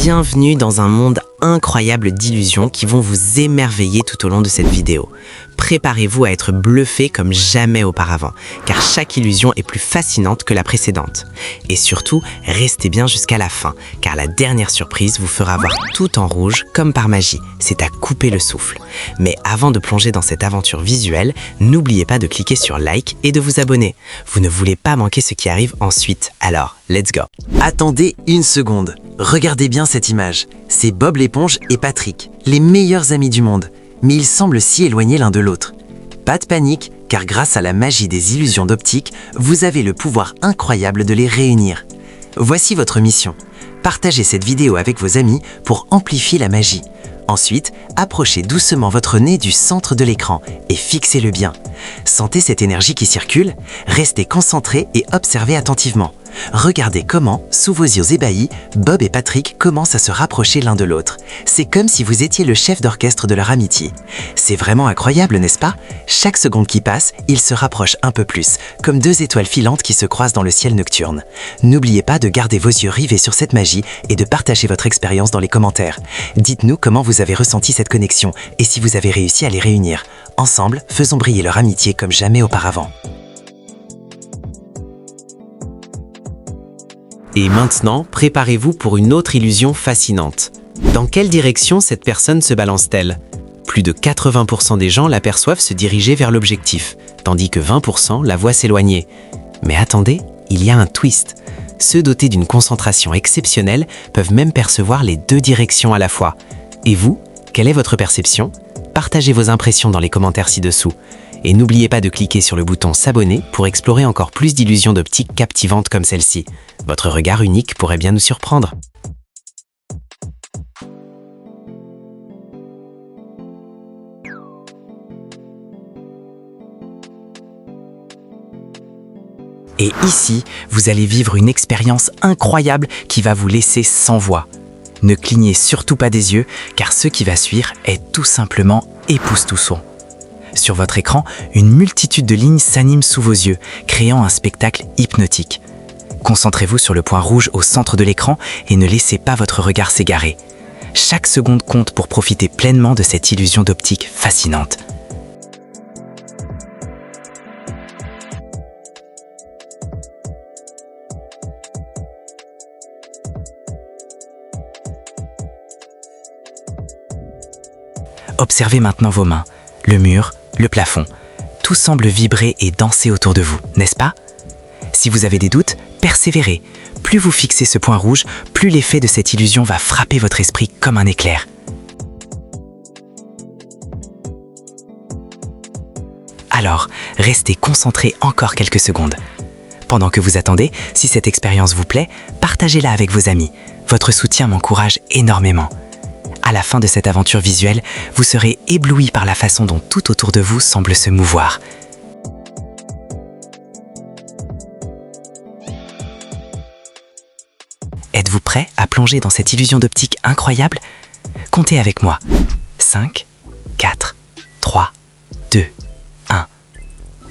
Bienvenue dans un monde incroyable d'illusions qui vont vous émerveiller tout au long de cette vidéo. Préparez-vous à être bluffé comme jamais auparavant, car chaque illusion est plus fascinante que la précédente. Et surtout, restez bien jusqu'à la fin, car la dernière surprise vous fera voir tout en rouge comme par magie. C'est à couper le souffle. Mais avant de plonger dans cette aventure visuelle, n'oubliez pas de cliquer sur like et de vous abonner. Vous ne voulez pas manquer ce qui arrive ensuite, alors let's go! Attendez une seconde. Regardez bien cette image. C'est Bob l'éponge et Patrick, les meilleurs amis du monde. Mais ils semblent si éloignés l'un de l'autre. Pas de panique, car grâce à la magie des illusions d'optique, vous avez le pouvoir incroyable de les réunir. Voici votre mission. Partagez cette vidéo avec vos amis pour amplifier la magie. Ensuite, approchez doucement votre nez du centre de l'écran et fixez-le bien. Sentez cette énergie qui circule, restez concentré et observez attentivement. Regardez comment, sous vos yeux ébahis, Bob et Patrick commencent à se rapprocher l'un de l'autre. C'est comme si vous étiez le chef d'orchestre de leur amitié. C'est vraiment incroyable, n'est-ce pas? Chaque seconde qui passe, ils se rapprochent un peu plus, comme deux étoiles filantes qui se croisent dans le ciel nocturne. N'oubliez pas de garder vos yeux rivés sur cette magie et de partager votre expérience dans les commentaires. Dites-nous comment vous avez ressenti cette connexion et si vous avez réussi à les réunir. Ensemble, faisons briller leur amitié comme jamais auparavant. Et maintenant, préparez-vous pour une autre illusion fascinante. Dans quelle direction cette personne se balance-t-elle? Plus de 80% des gens l'aperçoivent se diriger vers l'objectif, tandis que 20% la voient s'éloigner. Mais attendez, il y a un twist. Ceux dotés d'une concentration exceptionnelle peuvent même percevoir les deux directions à la fois. Et vous, quelle est votre perception? Partagez vos impressions dans les commentaires ci-dessous. Et n'oubliez pas de cliquer sur le bouton s'abonner pour explorer encore plus d'illusions d'optique captivantes comme celle-ci. Votre regard unique pourrait bien nous surprendre. Et ici, vous allez vivre une expérience incroyable qui va vous laisser sans voix. Ne clignez surtout pas des yeux, car ce qui va suivre est tout simplement époustouflant. Sur votre écran, une multitude de lignes s'animent sous vos yeux, créant un spectacle hypnotique. Concentrez-vous sur le point rouge au centre de l'écran et ne laissez pas votre regard s'égarer. Chaque seconde compte pour profiter pleinement de cette illusion d'optique fascinante. Observez maintenant vos mains, le mur, le plafond. Tout semble vibrer et danser autour de vous, n'est-ce pas? Si vous avez des doutes, persévérez. Plus vous fixez ce point rouge, plus l'effet de cette illusion va frapper votre esprit comme un éclair. Alors, restez concentré encore quelques secondes. Pendant que vous attendez, si cette expérience vous plaît, partagez-la avec vos amis. Votre soutien m'encourage énormément. À la fin de cette aventure visuelle, vous serez ébloui par la façon dont tout autour de vous semble se mouvoir. Êtes-vous prêt à plonger dans cette illusion d'optique incroyable? Comptez avec moi. 5, 4, 3, 2, 1.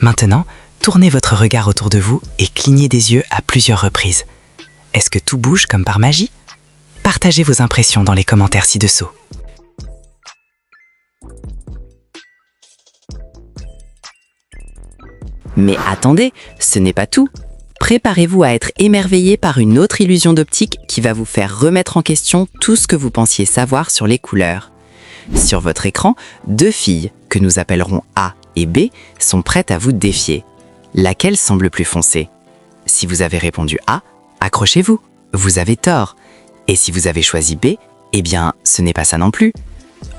Maintenant, tournez votre regard autour de vous et clignez des yeux à plusieurs reprises. Est-ce que tout bouge comme par magie? Partagez vos impressions dans les commentaires ci-dessous. Mais attendez, ce n'est pas tout. Préparez-vous à être émerveillé par une autre illusion d'optique qui va vous faire remettre en question tout ce que vous pensiez savoir sur les couleurs. Sur votre écran, deux filles, que nous appellerons A et B, sont prêtes à vous défier. Laquelle semble plus foncée? Si vous avez répondu A, accrochez-vous, vous avez tort. Et si vous avez choisi B, eh bien, ce n'est pas ça non plus.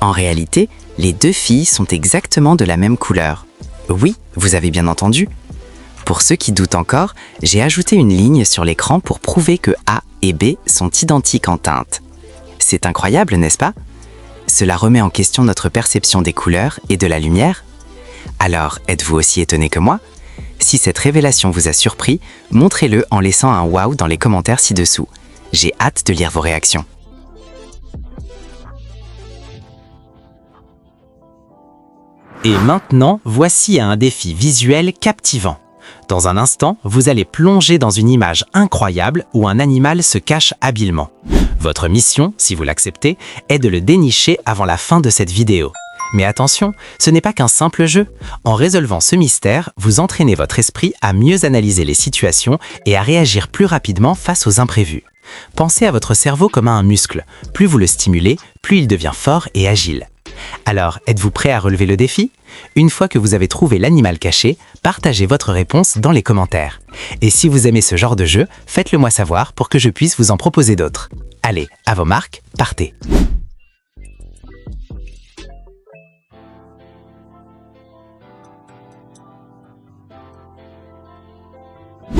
En réalité, les deux filles sont exactement de la même couleur. Oui, vous avez bien entendu. Pour ceux qui doutent encore, j'ai ajouté une ligne sur l'écran pour prouver que A et B sont identiques en teinte. C'est incroyable, n'est-ce pas? Cela remet en question notre perception des couleurs et de la lumière. Alors, êtes-vous aussi étonné que moi? Si cette révélation vous a surpris, montrez-le en laissant un wow dans les commentaires ci-dessous. J'ai hâte de lire vos réactions. Et maintenant, voici un défi visuel captivant. Dans un instant, vous allez plonger dans une image incroyable où un animal se cache habilement. Votre mission, si vous l'acceptez, est de le dénicher avant la fin de cette vidéo. Mais attention, ce n'est pas qu'un simple jeu. En résolvant ce mystère, vous entraînez votre esprit à mieux analyser les situations et à réagir plus rapidement face aux imprévus. Pensez à votre cerveau comme à un muscle. Plus vous le stimulez, plus il devient fort et agile. Alors, êtes-vous prêt à relever le défi? Une fois que vous avez trouvé l'animal caché, partagez votre réponse dans les commentaires. Et si vous aimez ce genre de jeu, faites-le moi savoir pour que je puisse vous en proposer d'autres. Allez, à vos marques, partez!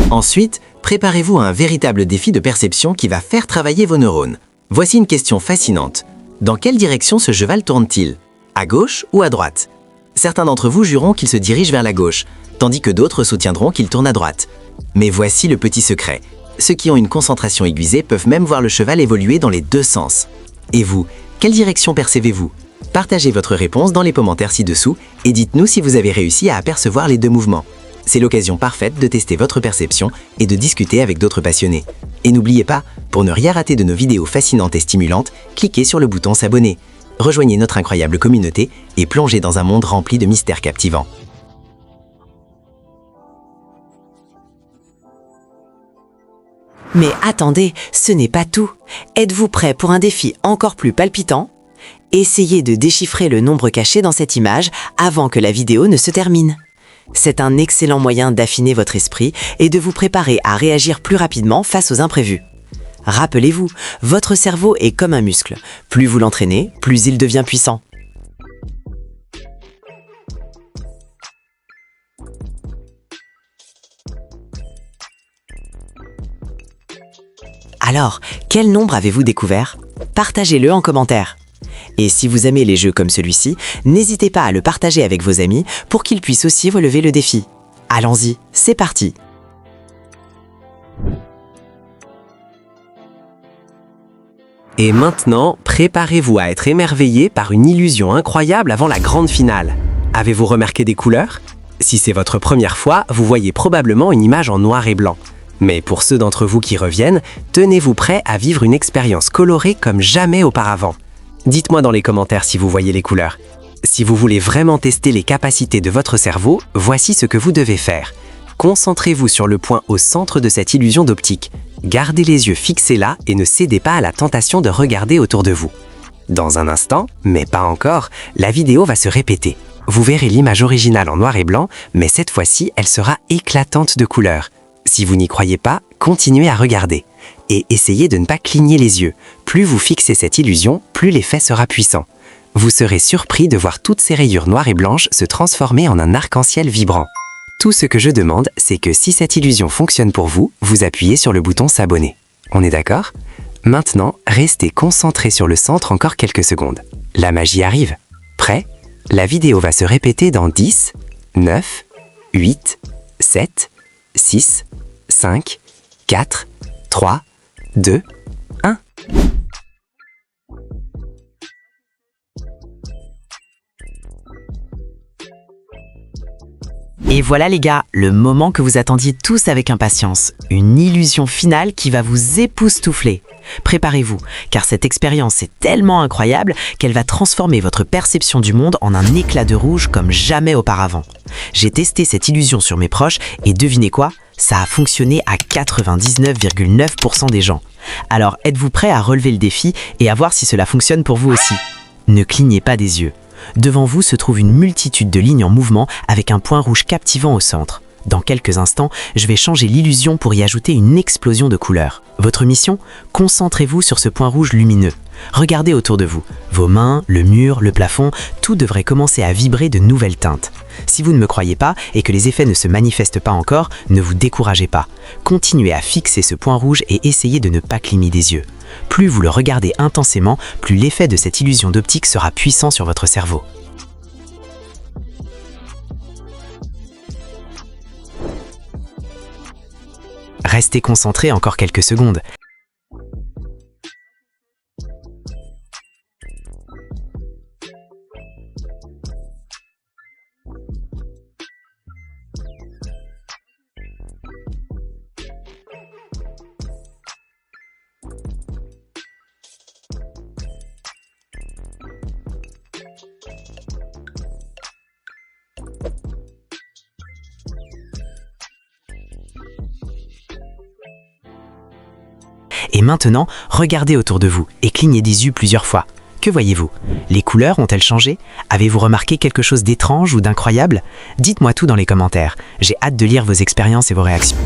Ensuite, préparez-vous à un véritable défi de perception qui va faire travailler vos neurones. Voici une question fascinante. Dans quelle direction ce cheval tourne-t-il? À gauche ou à droite? Certains d'entre vous jureront qu'il se dirige vers la gauche, tandis que d'autres soutiendront qu'il tourne à droite. Mais voici le petit secret. Ceux qui ont une concentration aiguisée peuvent même voir le cheval évoluer dans les deux sens. Et vous, quelle direction percevez-vous? Partagez votre réponse dans les commentaires ci-dessous et dites-nous si vous avez réussi à apercevoir les deux mouvements. C'est l'occasion parfaite de tester votre perception et de discuter avec d'autres passionnés. Et n'oubliez pas, pour ne rien rater de nos vidéos fascinantes et stimulantes, cliquez sur le bouton s'abonner. Rejoignez notre incroyable communauté et plongez dans un monde rempli de mystères captivants. Mais attendez, ce n'est pas tout. Êtes-vous prêt pour un défi encore plus palpitant? Essayez de déchiffrer le nombre caché dans cette image avant que la vidéo ne se termine. C'est un excellent moyen d'affiner votre esprit et de vous préparer à réagir plus rapidement face aux imprévus. Rappelez-vous, votre cerveau est comme un muscle. Plus vous l'entraînez, plus il devient puissant. Alors, quel nombre avez-vous découvert? Partagez-le en commentaire. Et si vous aimez les jeux comme celui-ci, n'hésitez pas à le partager avec vos amis pour qu'ils puissent aussi relever le défi. Allons-y, c'est parti! Et maintenant, préparez-vous à être émerveillé par une illusion incroyable avant la grande finale. Avez-vous remarqué des couleurs? Si c'est votre première fois, vous voyez probablement une image en noir et blanc. Mais pour ceux d'entre vous qui reviennent, tenez-vous prêts à vivre une expérience colorée comme jamais auparavant. Dites-moi dans les commentaires si vous voyez les couleurs. Si vous voulez vraiment tester les capacités de votre cerveau, voici ce que vous devez faire. Concentrez-vous sur le point au centre de cette illusion d'optique. Gardez les yeux fixés là et ne cédez pas à la tentation de regarder autour de vous. Dans un instant, mais pas encore, la vidéo va se répéter. Vous verrez l'image originale en noir et blanc, mais cette fois-ci, elle sera éclatante de couleurs. Si vous n'y croyez pas, continuez à regarder. Et essayez de ne pas cligner les yeux. Plus vous fixez cette illusion, plus l'effet sera puissant. Vous serez surpris de voir toutes ces rayures noires et blanches se transformer en un arc-en-ciel vibrant. Tout ce que je demande, c'est que si cette illusion fonctionne pour vous, vous appuyez sur le bouton s'abonner. On est d'accord? Maintenant, restez concentré sur le centre encore quelques secondes. La magie arrive. Prêt? La vidéo va se répéter dans 10, 9, 8, 7, 6, 5, 4, 3, 2, 1. Et voilà les gars, le moment que vous attendiez tous avec impatience. Une illusion finale qui va vous époustoufler. Préparez-vous, car cette expérience est tellement incroyable qu'elle va transformer votre perception du monde en un éclat de rouge comme jamais auparavant. J'ai testé cette illusion sur mes proches et devinez quoi? Ça a fonctionné à 99,9% des gens. Alors êtes-vous prêts à relever le défi et à voir si cela fonctionne pour vous aussi? Ne clignez pas des yeux. Devant vous se trouve une multitude de lignes en mouvement avec un point rouge captivant au centre. Dans quelques instants, je vais changer l'illusion pour y ajouter une explosion de couleurs. Votre mission? Concentrez-vous sur ce point rouge lumineux. Regardez autour de vous. Vos mains, le mur, le plafond, tout devrait commencer à vibrer de nouvelles teintes. Si vous ne me croyez pas et que les effets ne se manifestent pas encore, ne vous découragez pas. Continuez à fixer ce point rouge et essayez de ne pas cligner des yeux. Plus vous le regardez intensément, plus l'effet de cette illusion d'optique sera puissant sur votre cerveau. Restez concentré encore quelques secondes. Et maintenant, regardez autour de vous et clignez des yeux plusieurs fois. Que voyez-vous? Les couleurs ont-elles changé? Avez-vous remarqué quelque chose d'étrange ou d'incroyable? Dites-moi tout dans les commentaires. J'ai hâte de lire vos expériences et vos réactions.